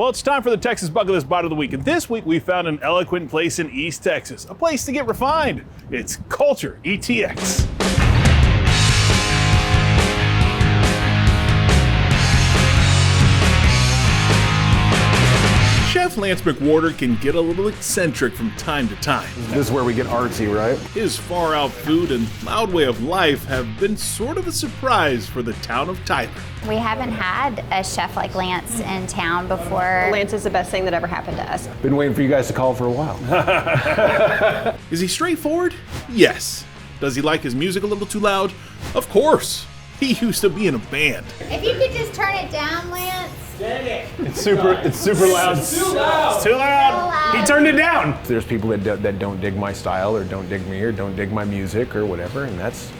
Well, it's time for the Texas Bucket List Bite of the Week, and this week we found an eloquent place in East Texas, a place to get refined. It's Culture ETX. Chef Lance McWhorter can get a little eccentric from time to time. This is where we get artsy, right? His far-out food and loud way of life have been sort of a surprise for the town of Tyler. We haven't had a chef like Lance in town before. Lance is the best thing that ever happened to us. Been waiting for you guys to call for a while. Is he straightforward? Yes. Does he like his music a little too loud? Of course. He used to be in a band. If you could just turn it down, Lance. It's super loud. It's too loud. He turned it down. There's people that don't dig my style or don't dig me or don't dig my music or whatever, and that's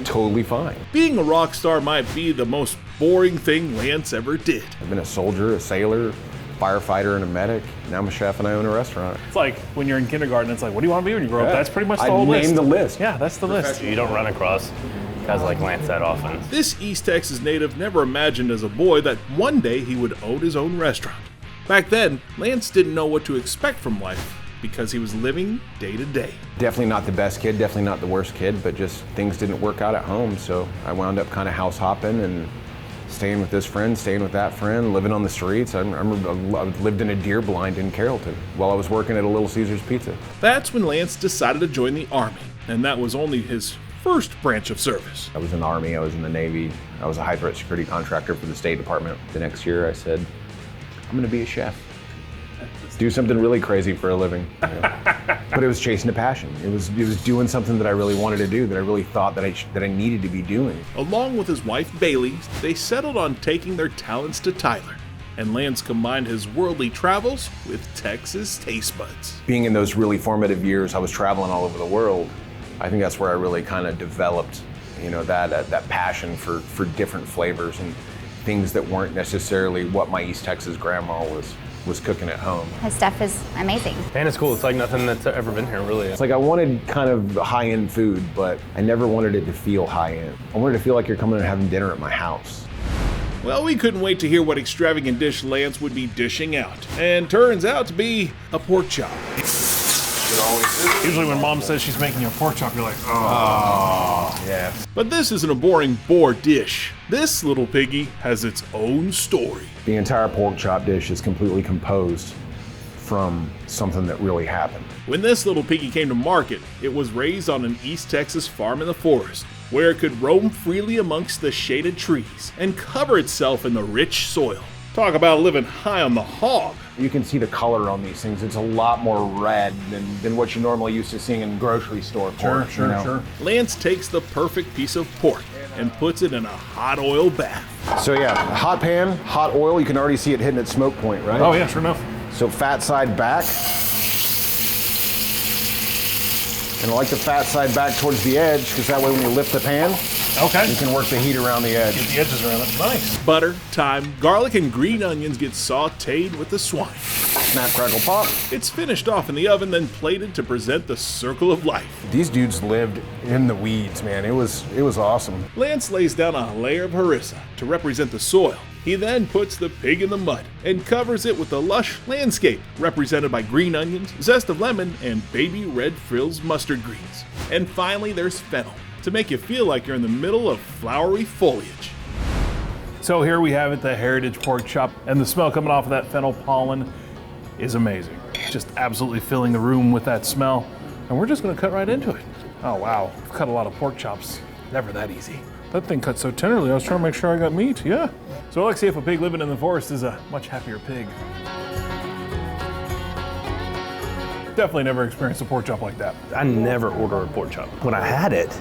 totally fine. Being a rock star might be the most boring thing Lance ever did. I've been a soldier, a sailor, firefighter, and a medic. Now I'm a chef and I own a restaurant. It's like when you're in kindergarten, it's like, what do you want to be when you grow up? That's pretty much the whole list. I named the list. Yeah, that's the list. You don't run across guys like Lance that often. This East Texas native never imagined as a boy that one day he would own his own restaurant. Back then, Lance didn't know what to expect from life because he was living day to day. Definitely not the best kid, definitely not the worst kid, but just things didn't work out at home, so I wound up kind of house hopping and staying with this friend, staying with that friend, living on the streets. I lived in a deer blind in Carrollton while I was working at a Little Caesars Pizza. That's when Lance decided to join the Army, and that was only his first branch of service. I was in the Army, I was in the Navy, I was a high threat security contractor for the State Department. The next year I said, I'm gonna be a chef. Do something really crazy for a living. But it was chasing a passion. It was doing something that I really wanted to do, that I really thought that I needed to be doing. Along with his wife Bailey, they settled on taking their talents to Tyler. And Lance combined his worldly travels with Texas taste buds. Being in those really formative years, I was traveling all over the world. I think that's where I really kind of developed, that passion for different flavors and things that weren't necessarily what my East Texas grandma was cooking at home. His stuff is amazing. And it's cool. It's like nothing that's ever been here, really. It's like I wanted kind of high-end food, but I never wanted it to feel high-end. I wanted to feel like you're coming and having dinner at my house. Well, we couldn't wait to hear what extravagant dish Lance would be dishing out. And turns out to be a pork chop. Usually when mom says she's making you a pork chop, you're like, oh. Yes. But this isn't a boring boar dish. This little piggy has its own story. The entire pork chop dish is completely composed from something that really happened. When this little piggy came to market, it was raised on an East Texas farm in the forest, where it could roam freely amongst the shaded trees and cover itself in the rich soil. Talk about living high on the hog. You can see the color on these things. It's a lot more red than what you normally used to seeing in grocery store pork. Sure. Lance takes the perfect piece of pork and puts it in a hot oil bath. So yeah, hot pan, hot oil, you can already see it hitting its smoke point, right? Oh yeah, sure enough. So fat side back. And I like the fat side back towards the edge, because that way when you lift the pan, you can work the heat around the edge. Get the edges around it. Nice. Butter, thyme, garlic, and green onions get sauteed with the swine. Snap, crackle, pop. It's finished off in the oven, then plated to present the circle of life. These dudes lived in the weeds, man. It was awesome. Lance lays down a layer of harissa to represent the soil. He then puts the pig in the mud and covers it with a lush landscape represented by green onions, zest of lemon, and baby red frills mustard greens. And finally, there's fennel to make you feel like you're in the middle of flowery foliage. So here we have it, the heritage pork chop, and the smell coming off of that fennel pollen is amazing. Just absolutely filling the room with that smell. And we're just gonna cut right into it. Oh wow, I've cut a lot of pork chops. Never that easy. That thing cut so tenderly, I was trying to make sure I got meat, yeah. So let's see if a pig living in the forest is a much happier pig. Definitely never experienced a pork chop like that. I never order a pork chop. When I had it,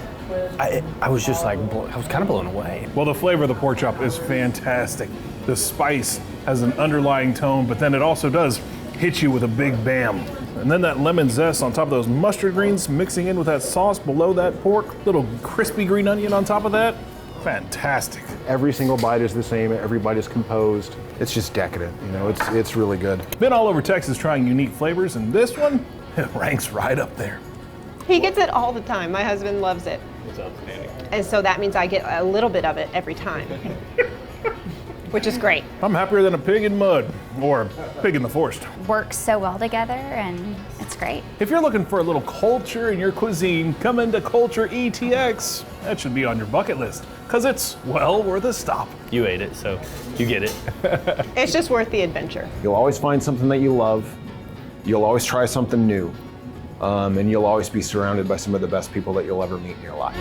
I was just like, I was kind of blown away. Well, the flavor of the pork chop is fantastic. The spice has an underlying tone, but then it also does hit you with a big bam. And then that lemon zest on top of those mustard greens mixing in with that sauce below that pork, little crispy green onion on top of that. Fantastic. Every single bite is the same, every bite is composed. It's just decadent, it's really good. Been all over Texas trying unique flavors, and this one ranks right up there. He gets it all the time. My husband loves it. It's outstanding. And so that means I get a little bit of it every time. which is great. I'm happier than a pig in mud or pig in the forest. Works so well together, and it's great. If you're looking for a little culture in your cuisine, come into Culture ETX. That should be on your bucket list, because it's well worth a stop. You ate it, so you get it. It's just worth the adventure. You'll always find something that you love. You'll always try something new. And you'll always be surrounded by some of the best people that you'll ever meet in your life.